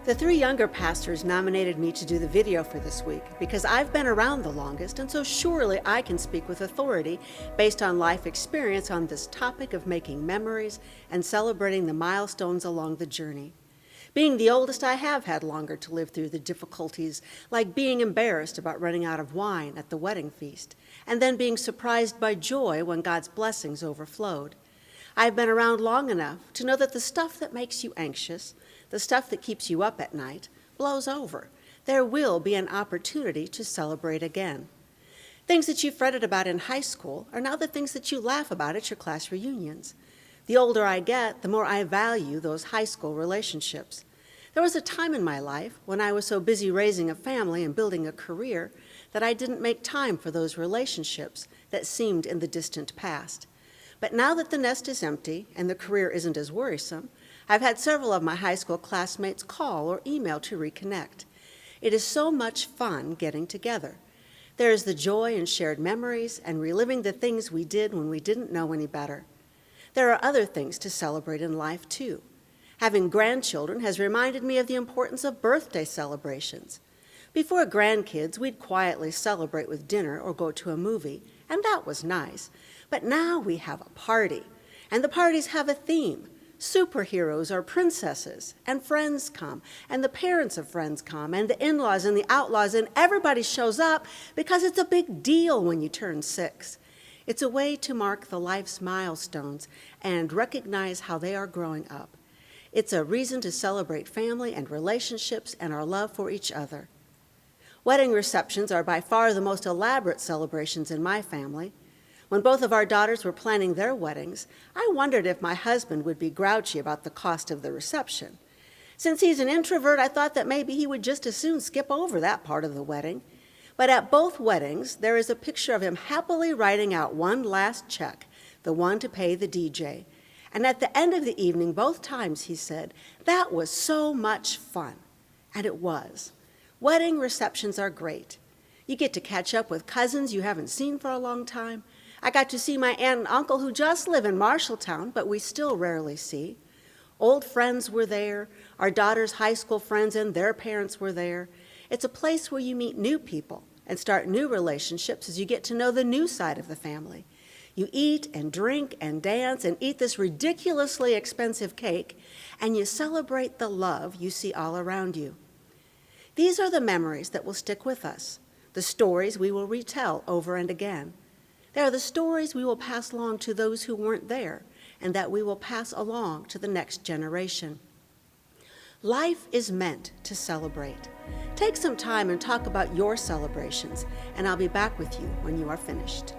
The three younger pastors nominated me to do the video for this week because I've been around the longest, and so surely I can speak with authority based on life experience on this topic of making memories and celebrating the milestones along the journey. Being the oldest, I have had longer to live through the difficulties, like being embarrassed about running out of wine at the wedding feast, and then being surprised by joy when God's blessings overflowed. I've been around long enough to know that the stuff that makes you anxious, the stuff that keeps you up at night, blows over. There will be an opportunity to celebrate again. Things that you fretted about in high school are now the things that you laugh about at your class reunions. The older I get, the more I value those high school relationships. There was a time in my life when I was so busy raising a family and building a career that I didn't make time for those relationships that seemed in the distant past. But now that the nest is empty and the career isn't as worrisome, I've had several of my high school classmates call or email to reconnect. It is so much fun getting together. There is the joy in shared memories and reliving the things we did when we didn't know any better. There are other things to celebrate in life, too. Having grandchildren has reminded me of the importance of birthday celebrations. Before grandkids, we'd quietly celebrate with dinner or go to a movie, and that was nice. But now we have a party, and the parties have a theme. Superheroes or princesses, and friends come, and the parents of friends come, and the in-laws and the outlaws, and everybody shows up because it's a big deal when you turn 6. It's a way to mark the life's milestones and recognize how they are growing up. It's a reason to celebrate family and relationships and our love for each other. Wedding receptions are by far the most elaborate celebrations in my family. When both of our daughters were planning their weddings, I wondered if my husband would be grouchy about the cost of the reception. Since he's an introvert, I thought that maybe he would just as soon skip over that part of the wedding. But at both weddings, there is a picture of him happily writing out one last check, the one to pay the DJ. And at the end of the evening, both times he said, "That was so much fun." And it was. Wedding receptions are great. You get to catch up with cousins you haven't seen for a long time. I got to see my aunt and uncle who just live in Marshalltown, but we still rarely see. Old friends were there. Our daughter's high school friends and their parents were there. It's a place where you meet new people and start new relationships as you get to know the new side of the family. You eat and drink and dance and eat this ridiculously expensive cake, and you celebrate the love you see all around you. These are the memories that will stick with us, the stories we will retell over and again. They are the stories we will pass along to those who weren't there, and that we will pass along to the next generation. Life is meant to celebrate. Take some time and talk about your celebrations, and I'll be back with you when you are finished.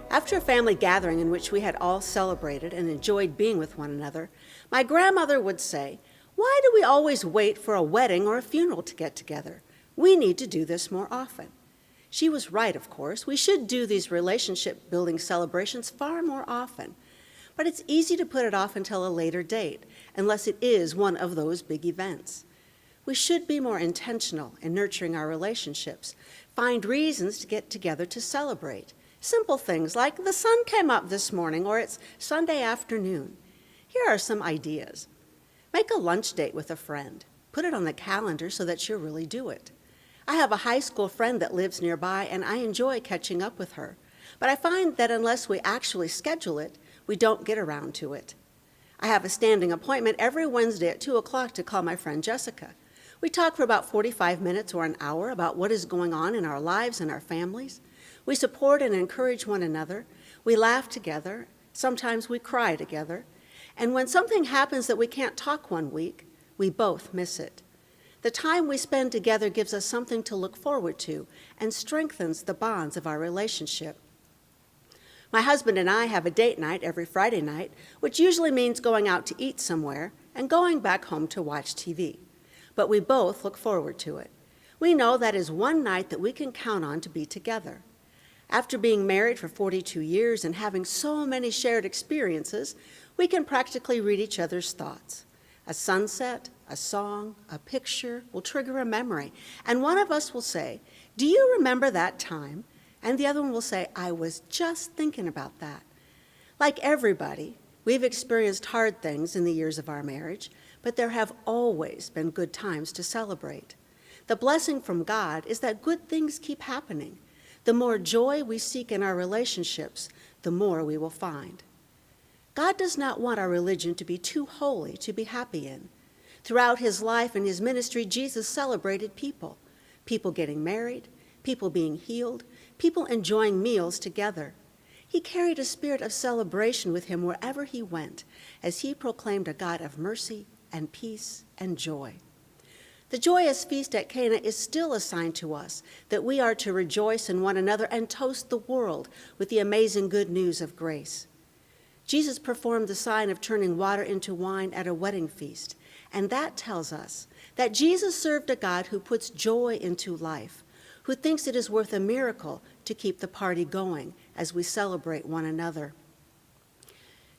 After a family gathering in which we had all celebrated and enjoyed being with one another, my grandmother would say, "Why do we always wait for a wedding or a funeral to get together? We need to do this more often." She was right, of course. We should do these relationship-building celebrations far more often. But it's easy to put it off until a later date, unless it is one of those big events. We should be more intentional in nurturing our relationships, find reasons to get together to celebrate. Simple things like the sun came up this morning or it's Sunday afternoon. Here are some ideas. Make a lunch date with a friend. Put it on the calendar so that you'll really do it. I have a high school friend that lives nearby, and I enjoy catching up with her. But I find that unless we actually schedule it, we don't get around to it. I have a standing appointment every Wednesday at 2 o'clock to call my friend Jessica. We talk for about 45 minutes or an hour about what is going on in our lives and our families. We support and encourage one another. We laugh together. Sometimes we cry together. And when something happens that we can't talk one week, we both miss it. The time we spend together gives us something to look forward to and strengthens the bonds of our relationship. My husband and I have a date night every Friday night, which usually means going out to eat somewhere and going back home to watch TV. But we both look forward to it. We know that is one night that we can count on to be together. After being married for 42 years and having so many shared experiences, we can practically read each other's thoughts. A sunset, a song, a picture will trigger a memory, and one of us will say, "Do you remember that time?" And the other one will say, "I was just thinking about that." Like everybody, we've experienced hard things in the years of our marriage, but there have always been good times to celebrate. The blessing from God is that good things keep happening. The more joy we seek in our relationships, the more we will find. God does not want our religion to be too holy to be happy in. Throughout his life and his ministry, Jesus celebrated people. People getting married, people being healed, people enjoying meals together. He carried a spirit of celebration with him wherever he went, as he proclaimed a God of mercy and peace and joy. The joyous feast at Cana is still a sign to us that we are to rejoice in one another and toast the world with the amazing good news of grace. Jesus performed the sign of turning water into wine at a wedding feast, and that tells us that Jesus served a God who puts joy into life, who thinks it is worth a miracle to keep the party going as we celebrate one another.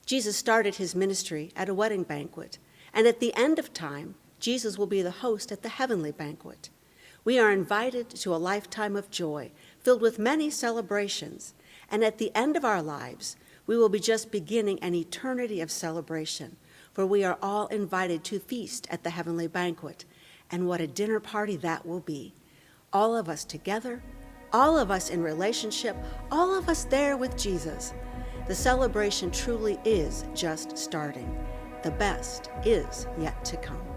Jesus started his ministry at a wedding banquet, and at the end of time, Jesus will be the host at the heavenly banquet. We are invited to a lifetime of joy, filled with many celebrations, and at the end of our lives, we will be just beginning an eternity of celebration, for we are all invited to feast at the heavenly banquet, and what a dinner party that will be. All of us together, all of us in relationship, all of us there with Jesus. The celebration truly is just starting. The best is yet to come.